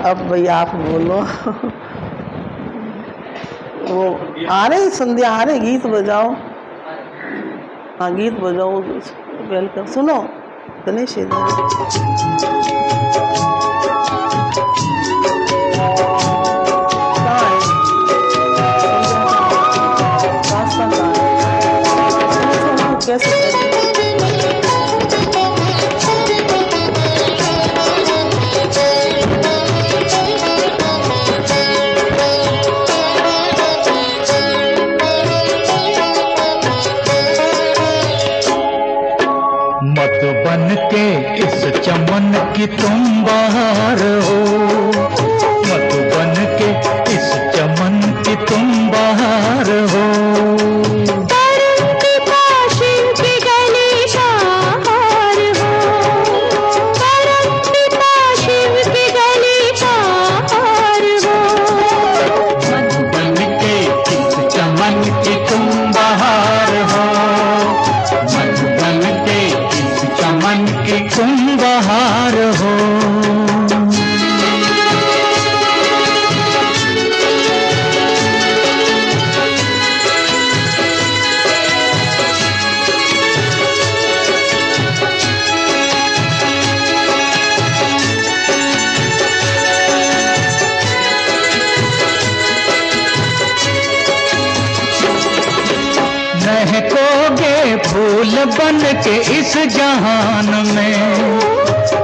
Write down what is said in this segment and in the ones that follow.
अब भैया आप बोलो। वो आ रहे संध्या आ रहे, गीत बजाओ। हाँ गीत बजाओ, वेलकम। सुनो गणेश कैसे मत बन के इस चमन की तुम बहार हो, मत बन के इस चमन की तुम बहार हो। तुम बहार हो। महकोगे फूल बन के इस जहान में,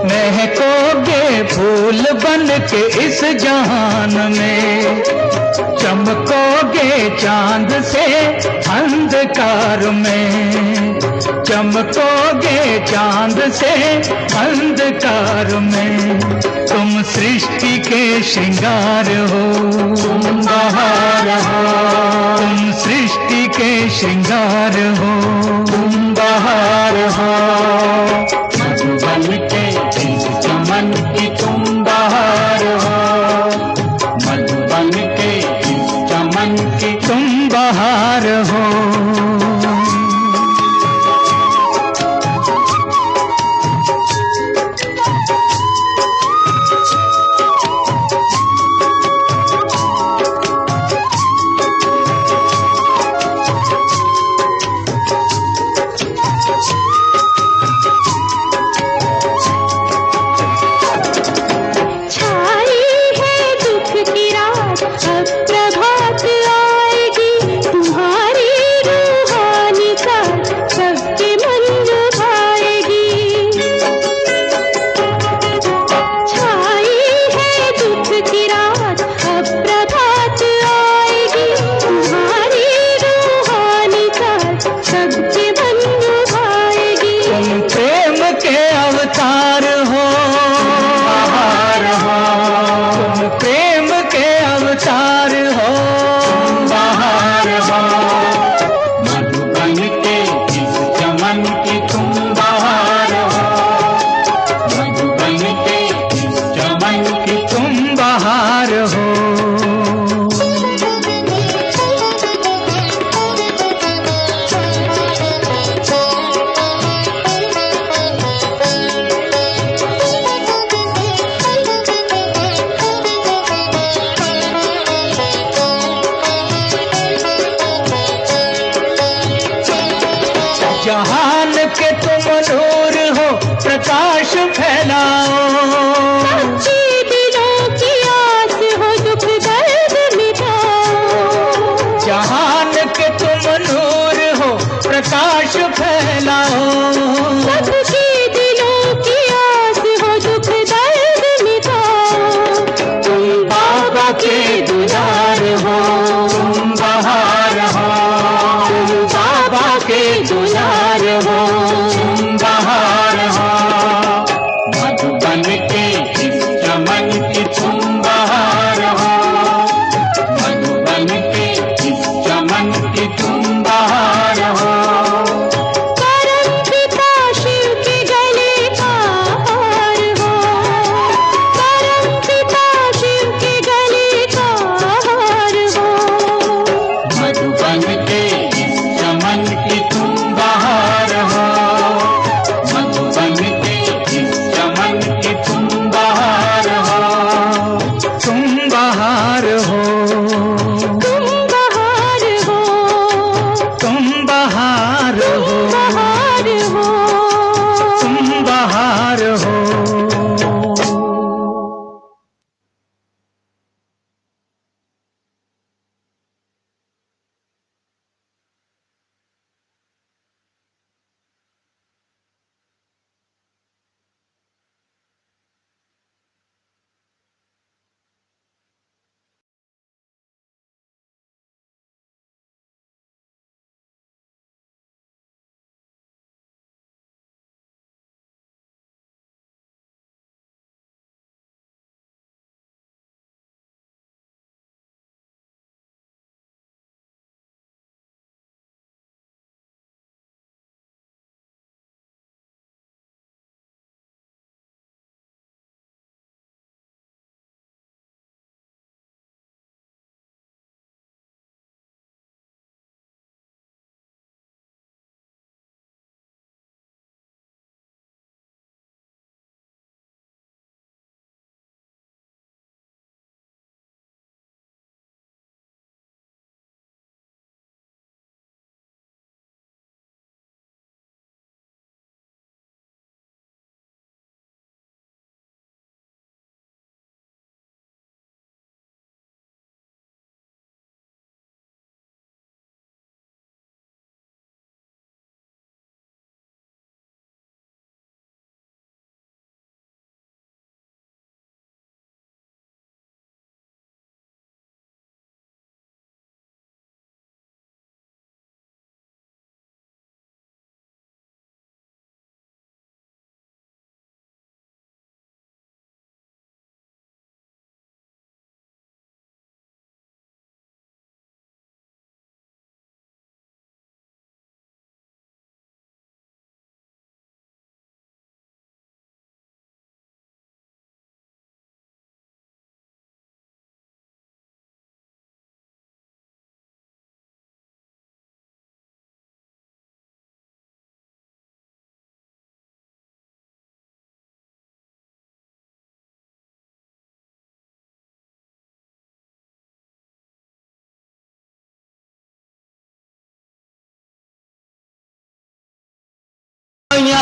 महकोगे फूल बन के इस जहान में, चमकोगे चांद से अंधकार में, चमकोगे चांद से अंधकार में। तुम सृष्टि के श्रृंगार हो, तुम बहार हो, तुम सृष्टि के श्रृंगार हो, तुम बहार हो। मधुबन के इस चमन की तुम बहार हो, मधुबन के इस चमन की तुम बहार हो।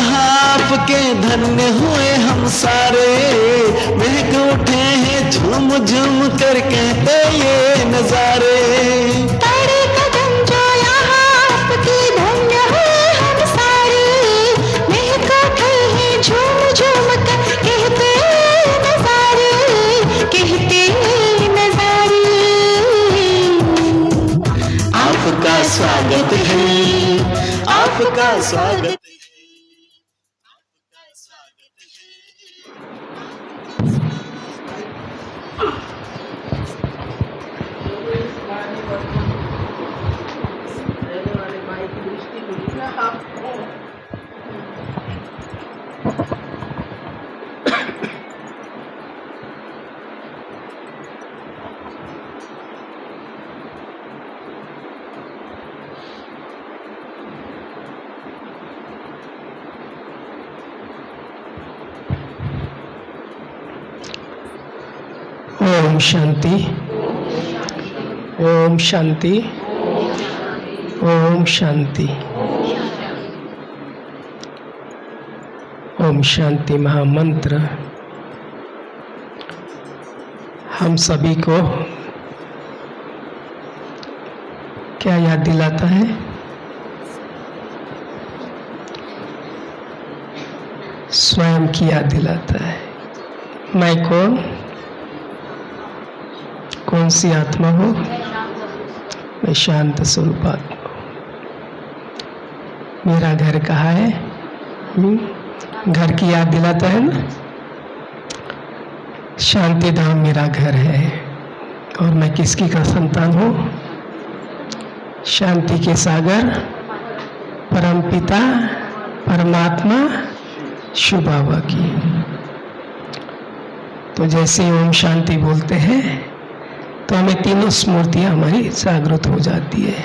यहाँ आपके धन्य हुए हम सारे, महक उठे हैं झूम झूम कर कहते ये नजारे। पड़े कदम जो यहाँ आपके धन्य हुए हम सारे, महक उठे हैं झूम झूम कर कहते नजारे, कहते नजारे। आपका स्वागत है, आपका स्वागत है। ओम शांति, ओम शांति, ओम शांति। ओम शांति महामंत्र हम सभी को क्या याद दिलाता है? स्वयं की याद दिलाता है। मैं कौन सी आत्मा हो? मैं शांत स्वरूप आत्मा हूँ। मेरा घर कहाँ है? घर की याद दिलाता है ना। शांति धाम मेरा घर है और मैं किसकी का संतान हूँ? शांति के सागर परम पिता परमात्मा शिव बाबा की। तो जैसे ओम शांति बोलते हैं तो हमें तीनों स्मृतियाँ हमारी जागृत हो जाती है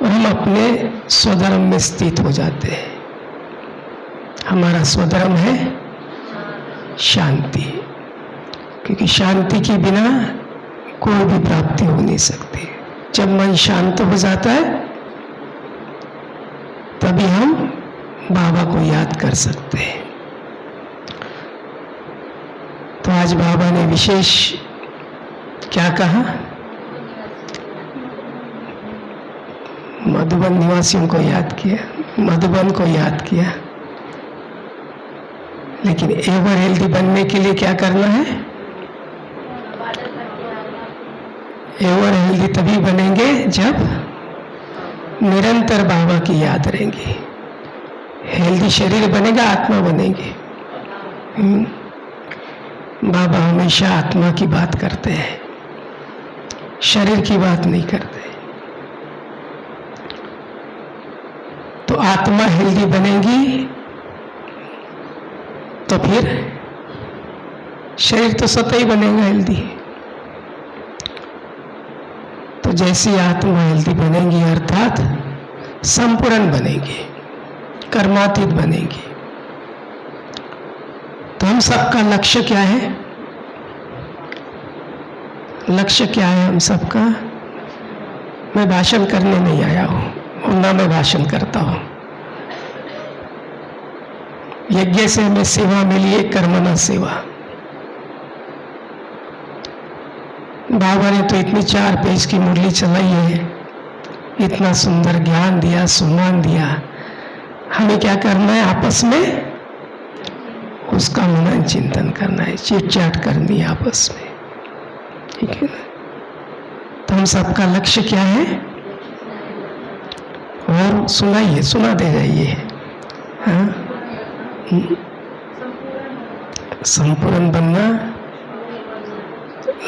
और हम अपने स्वधर्म में स्थित हो जाते हैं। हमारा स्वधर्म है शांति, क्योंकि शांति के बिना कोई भी प्राप्ति हो नहीं सकती। जब मन शांत हो जाता है तभी हम बाबा को याद कर सकते हैं। तो आज बाबा ने विशेष क्या कहा? मधुबन निवासियों को याद किया, मधुबन को याद किया। लेकिन एवर हेल्दी बनने के लिए क्या करना है? एवर हेल्दी तभी बनेंगे जब निरंतर बाबा की याद रहेंगी। हेल्दी शरीर बनेगा, आत्मा बनेगी। बाबा हमेशा आत्मा की बात करते हैं, शरीर की बात नहीं करते। तो आत्मा हेल्दी बनेगी तो फिर शरीर तो स्वतः ही बनेगा हेल्दी। तो जैसी आत्मा हेल्दी बनेगी अर्थात संपूर्ण बनेगी, कर्मातीत बनेगी। तो हम सबका लक्ष्य क्या है? लक्ष्य क्या है हम सबका? मैं भाषण करने नहीं आया हूँ और ना मैं भाषण करता हूँ। यज्ञ से हमें सेवा मिली है, कर्मणा सेवा। बाबा ने तो इतनी 4 पेज की मुरली चलाई है, इतना सुंदर ज्ञान दिया, सम्मान दिया। हमें क्या करना है? आपस में उसका मनन चिंतन करना है, चिट चाट करनी है आपस में, ठीक है ना। तो हम सबका लक्ष्य क्या है? और सुनाइए, सुना दे जाइए। हाँ, संपूर्ण बनना।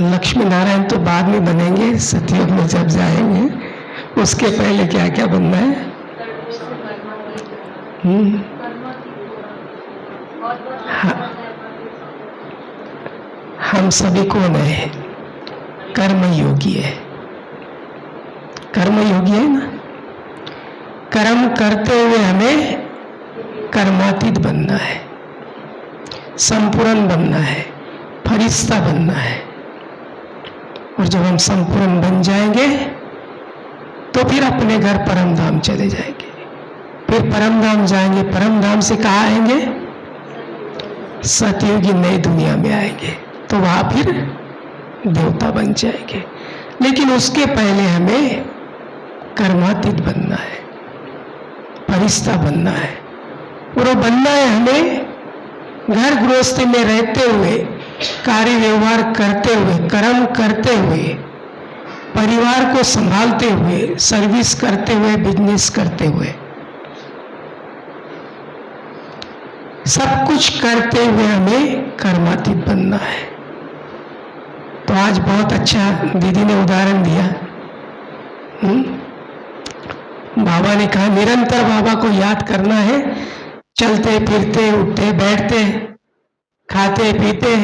लक्ष्मी नारायण तो बाद में बनेंगे, सतयुग में जब जाएंगे। उसके पहले क्या क्या बनना है? हम सभी कौन है? कर्म योगी है। कर्म योगी है ना। कर्म करते हुए हमें कर्मातीत बनना है, संपूर्ण बनना है, फरिश्ता बनना है। और जब हम संपूर्ण बन जाएंगे तो फिर अपने घर परम धाम चले जाएंगे, फिर परम धाम जाएंगे, परम धाम से कहाँ आएंगे? सतयुगी नई दुनिया में आएंगे, तो वहां फिर देवता बन जाएंगे। लेकिन उसके पहले हमें कर्मातीत बनना है, फरिश्ता बनना है। और वो बनना है हमें घर गृहस्थी में रहते हुए, कार्य व्यवहार करते हुए, कर्म करते हुए, परिवार को संभालते हुए, सर्विस करते हुए, बिजनेस करते हुए, सब कुछ करते हुए हमें कर्मातीत बनना है। तो आज बहुत अच्छा दीदी ने उदाहरण दिया। बाबा ने कहा निरंतर बाबा को याद करना है, चलते फिरते, उठते बैठते, खाते पीते,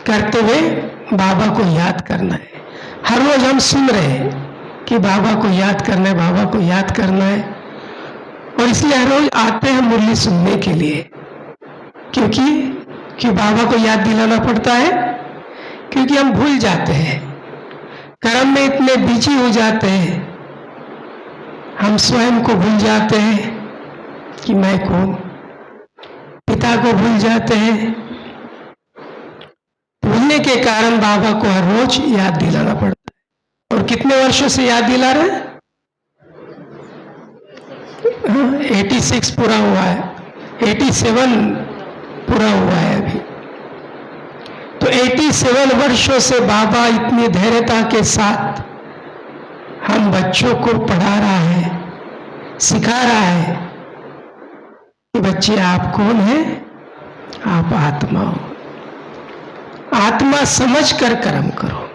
करते हुए बाबा को याद करना है। हर रोज हम सुन रहे हैं कि बाबा को याद करना है, बाबा को याद करना है, और इसलिए हर रोज आते हैं मुरली सुनने के लिए। क्योंकि बाबा को याद दिलाना पड़ता है, क्योंकि हम भूल जाते हैं, कर्म में इतने बिजी हो जाते हैं, हम स्वयं को भूल जाते हैं कि मैं कौन, पिता को भूल जाते हैं। भूलने के कारण बाबा को हर रोज याद दिलाना पड़ता है। और कितने वर्षों से याद दिला रहे हैं? 86 पूरा हुआ है, 87 पूरा हुआ है अभी। तो 87 वर्षों से बाबा इतनी धैर्यता के साथ हम बच्चों को पढ़ा रहा है, सिखा रहा है कि बच्चे आप कौन हैं? आप आत्मा हो। आत्मा समझकर कर्म करो,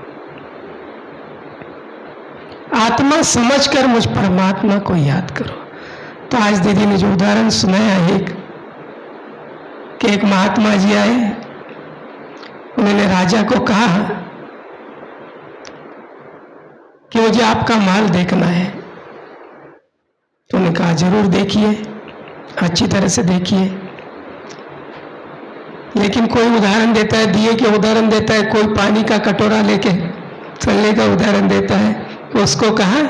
आत्मा समझकर मुझ परमात्मा को याद करो। तो आज दीदी ने जो उदाहरण सुनाया कि एक महात्मा जी आए, उन्होंने राजा को कहा कि मुझे आपका माल देखना है। तो उन्होंने कहा जरूर देखिए, अच्छी तरह से देखिए। लेकिन कोई उदाहरण देता है, दिए के उदाहरण देता है, कोई पानी का कटोरा लेके चलने का उदाहरण देता है। तो उसको कहा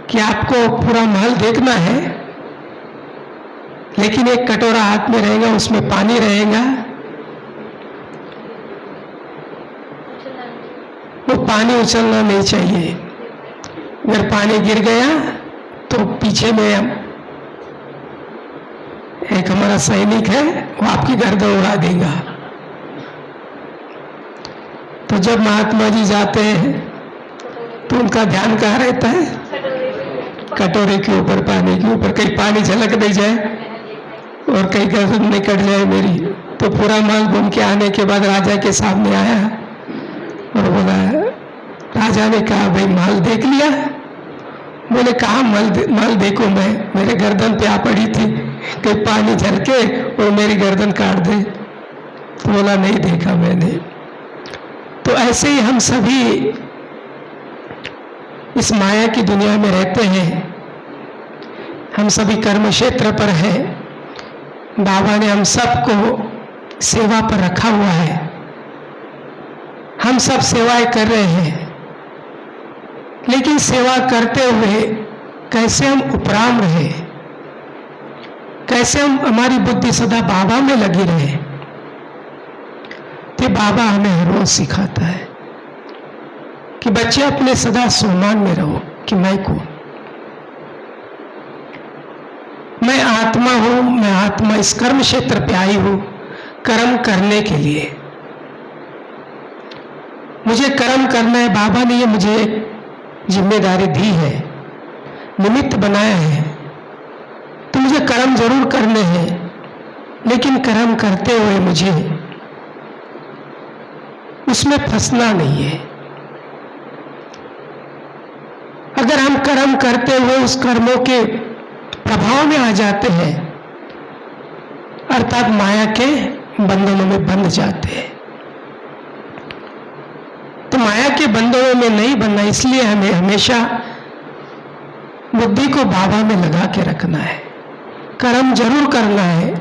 कि आपको पूरा महल देखना है, लेकिन एक कटोरा हाथ में रहेगा, उसमें पानी रहेगा, वो पानी उछलना नहीं चाहिए। अगर पानी गिर गया तो पीछे में एक हमारा सैनिक है, वो आपकी गर्दन उड़ा देगा। तो जब महात्मा जी जाते हैं तो उनका ध्यान कहाँ रहता है? कटोरे के ऊपर, पानी के ऊपर, कहीं पानी झलक नहीं जाए और कहीं गर्दन नहीं कट जाए मेरी। तो पूरा माल घूम के आने के बाद राजा के सामने आया और बोला, राजा ने कहा भाई माल देख लिया? बोले कहा माल देखो, मैं मेरे गर्दन पे आ पड़ी थी, कहीं पानी झलके और मेरी गर्दन काट दे। तो बोला नहीं देखा मैंने। तो ऐसे ही हम सभी इस माया की दुनिया में रहते हैं, हम सभी कर्म क्षेत्र पर हैं। बाबा ने हम सबको सेवा पर रखा हुआ है, हम सब सेवाएं कर रहे हैं, लेकिन सेवा करते हुए कैसे हम उपराम रहे, कैसे हम हमारी बुद्धि सदा बाबा में लगी रहे। तो बाबा हमें हर रोज सिखाता है कि बच्चे अपने सदा सम्मान में रहो कि मैं कौन, मैं आत्मा हूं, मैं आत्मा इस कर्म क्षेत्र पे आई हूं कर्म करने के लिए। मुझे कर्म करना है, बाबा ने ये मुझे जिम्मेदारी दी है, निमित्त बनाया है। तो मुझे कर्म जरूर करने हैं, लेकिन कर्म करते हुए मुझे उसमें फंसना नहीं है। अगर हम कर्म करते हुए उस कर्मों के प्रभाव में आ जाते हैं, अर्थात माया के बंधनों में बंध जाते हैं। तो माया के बंधनों में नहीं बनना, इसलिए हमें हमेशा बुद्धि को बाबा में लगा के रखना है। कर्म जरूर करना है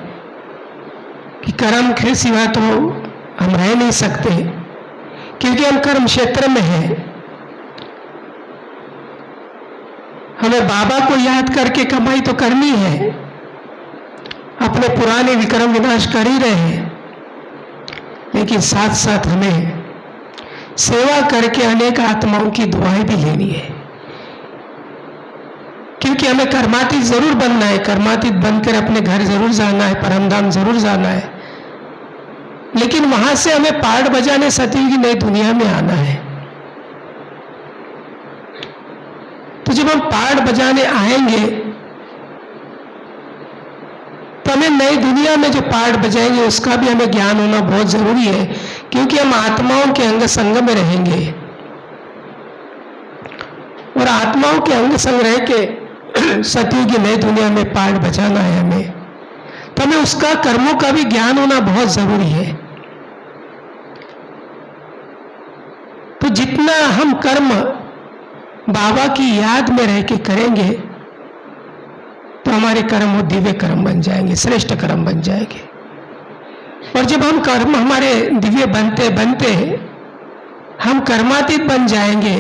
कि कर्म के सिवा तो हम रह नहीं सकते, क्योंकि हम कर्म क्षेत्र में हैं। हमें मगर बाबा को याद करके कमाई तो करनी है, अपने पुराने विक्रम विनाश कर ही रहे हैं, लेकिन साथ साथ हमें सेवा करके अनेक आत्माओं की दुआएं भी लेनी है, क्योंकि हमें कर्मातीत जरूर बनना है। कर्मातीत बनकर अपने घर जरूर जाना है, परमधाम जरूर जाना है, लेकिन वहां से हमें पार्ट बजाने सतयुग की नई दुनिया में आना है। तो जब हम पार्ट बजाने आएंगे तो हमें नई दुनिया में जो पार्ट बजाएंगे उसका भी हमें ज्ञान होना बहुत जरूरी है, क्योंकि हम आत्माओं के अंग संग में रहेंगे और आत्माओं के अंग संग रह के सतयुग की नई दुनिया में पार्ट बजाना है हमें, तो हमें उसका कर्मों का भी ज्ञान होना बहुत जरूरी है। तो जितना हम कर्म बाबा की याद में रह के करेंगे तो हमारे कर्म वो दिव्य कर्म बन जाएंगे, श्रेष्ठ कर्म बन जाएंगे। और जब हम कर्म हमारे दिव्य बनते बनते हम कर्मातीत बन जाएंगे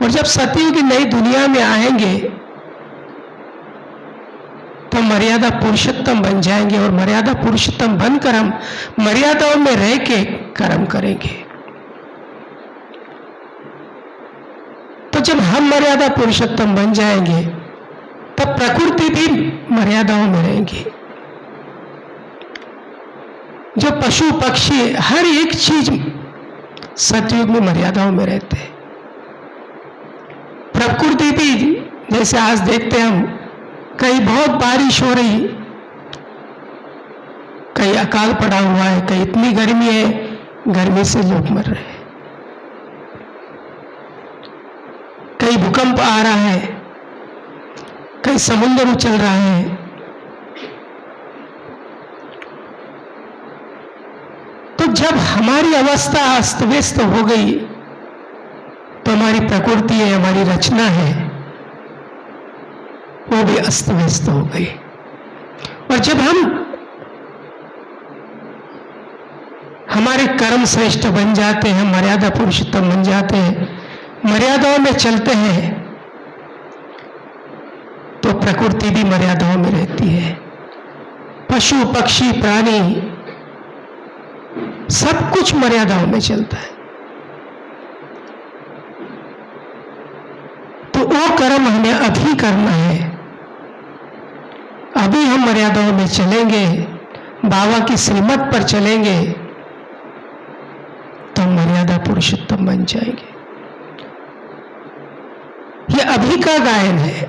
और जब सतयुग की नई दुनिया में आएंगे तो मर्यादा पुरुषोत्तम बन जाएंगे और मर्यादा पुरुषोत्तम बनकर हम मर्यादाओं में रह के कर्म करेंगे। तो जब हम मर्यादा पुरुषोत्तम बन जाएंगे तब प्रकृति भी मर्यादाओं में रहेंगी। जो पशु पक्षी हर एक चीज सतयुग में मर्यादाओं में रहते हैं। प्रकृति भी जैसे आज देखते हैं हम, कहीं बहुत बारिश हो रही, कहीं अकाल पड़ा हुआ है, कहीं इतनी गर्मी है, गर्मी से लोग मर रहे हैं, कहीं भूकंप आ रहा है, कहीं समुद्र उछल रहा है। तो जब हमारी अवस्था अस्त व्यस्त हो गई तो हमारी प्रकृति है, हमारी रचना है, वो भी अस्त व्यस्त हो गई। और जब हमारे कर्म श्रेष्ठ बन जाते हैं, मर्यादा पुरुषोत्तम बन जाते हैं, मर्यादाओं में चलते हैं, तो प्रकृति भी मर्यादाओं में रहती है। पशु पक्षी प्राणी सब कुछ मर्यादाओं में चलता है। तो वो कर्म हमें अभी करना है। अभी हम मर्यादाओं में चलेंगे, बाबा की श्रीमत पर चलेंगे, तो हम मर्यादा पुरुषोत्तम बन जाएंगे। ये अभी का गायन है,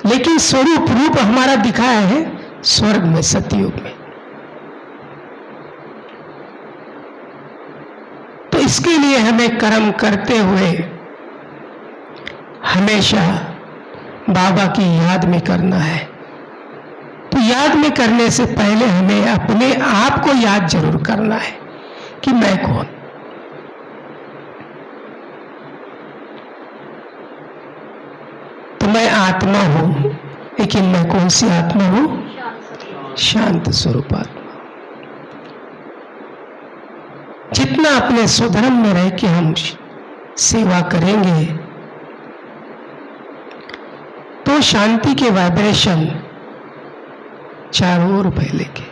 लेकिन स्वरूप रूप हमारा दिखाया है स्वर्ग में, सतयुग में। तो इसके लिए हमें कर्म करते हुए हमेशा बाबा की याद में करना है। तो याद में करने से पहले हमें अपने आप को याद जरूर करना है कि मैं कौन। तो मैं आत्मा हूं, लेकिन मैं कौन सी आत्मा हूं? शांत स्वरूप आत्मा। जितना अपने स्वधर्म में रह के हम सेवा करेंगे तो शांति के वाइब्रेशन चारों ओर फैलेंगे।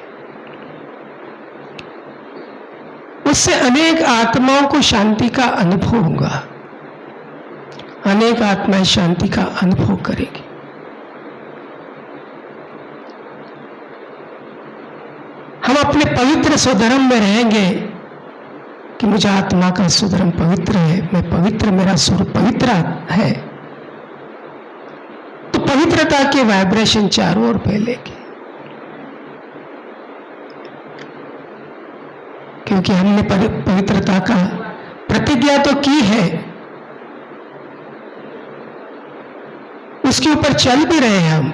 उससे अनेक आत्माओं को शांति का अनुभव होगा, अनेक आत्माएं शांति का अनुभव करेगी। हम अपने पवित्र स्वधर्म में रहेंगे कि मुझे आत्मा का स्वधर्म पवित्र है, मैं पवित्र, मेरा स्वरूप पवित्र है, तो पवित्रता के वाइब्रेशन चारों ओर फैलेंगे। क्योंकि हमने पवित्रता का प्रतिज्ञा तो की है, उसके ऊपर चल भी रहे हैं हम,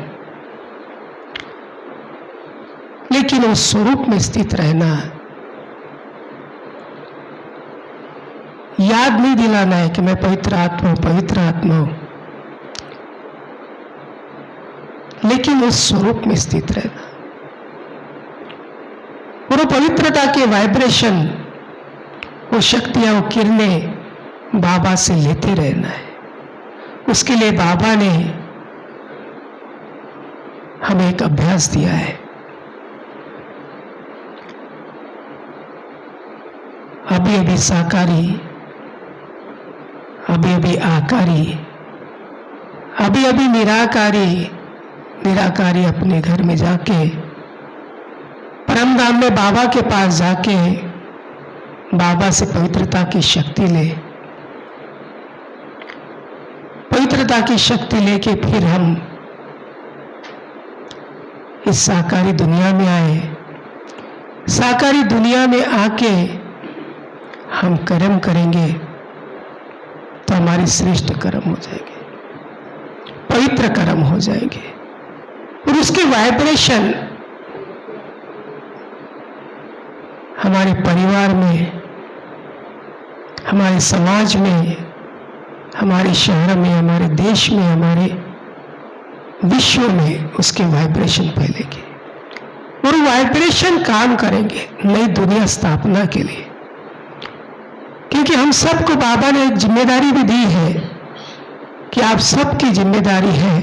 लेकिन उस स्वरूप में स्थित रहना, याद नहीं दिलाना है कि मैं पवित्र आत्मा हूं, पवित्र आत्मा हूं, लेकिन उस स्वरूप में स्थित रहना और वो पवित्रता के वाइब्रेशन, वो शक्तियां, वो किरणें बाबा से लेते रहना है। उसके लिए बाबा ने हमें एक अभ्यास दिया है। अभी अभी साकारी, अभी अभी आकारी, अभी अभी निराकारी, निराकारी अपने घर में जाके, परम धाम में बाबा के पास जाके बाबा से पवित्रता की शक्ति ले, पवित्रता की शक्ति लेके फिर हम इस साकारी दुनिया में आए। साकारी दुनिया में आके हम कर्म करेंगे तो हमारे श्रेष्ठ कर्म हो जाएंगे, पवित्र कर्म हो जाएंगे, और उसके वाइब्रेशन हमारे परिवार में, हमारे समाज में, हमारे शहर में, हमारे देश में, हमारे विश्व में उसके वाइब्रेशन फैलेंगे और वाइब्रेशन काम करेंगे नई दुनिया स्थापना के लिए। क्योंकि हम सबको बाबा ने एक जिम्मेदारी भी दी है कि आप सबकी जिम्मेदारी है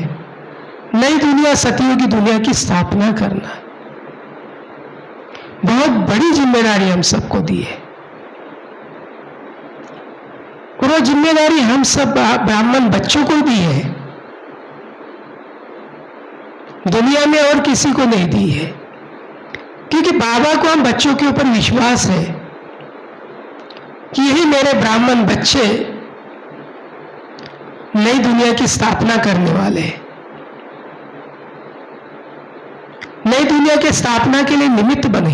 नई दुनिया, सतयुगी दुनिया की स्थापना करना। बहुत बड़ी जिम्मेदारी हम सबको दी है और वो जिम्मेदारी हम सब ब्राह्मण बच्चों को दी है, दुनिया में और किसी को नहीं दी है। क्योंकि बाबा को हम बच्चों के ऊपर विश्वास है कि यही मेरे ब्राह्मण बच्चे नई दुनिया की स्थापना करने वाले हैं, नई दुनिया की स्थापना के लिए निमित्त बने।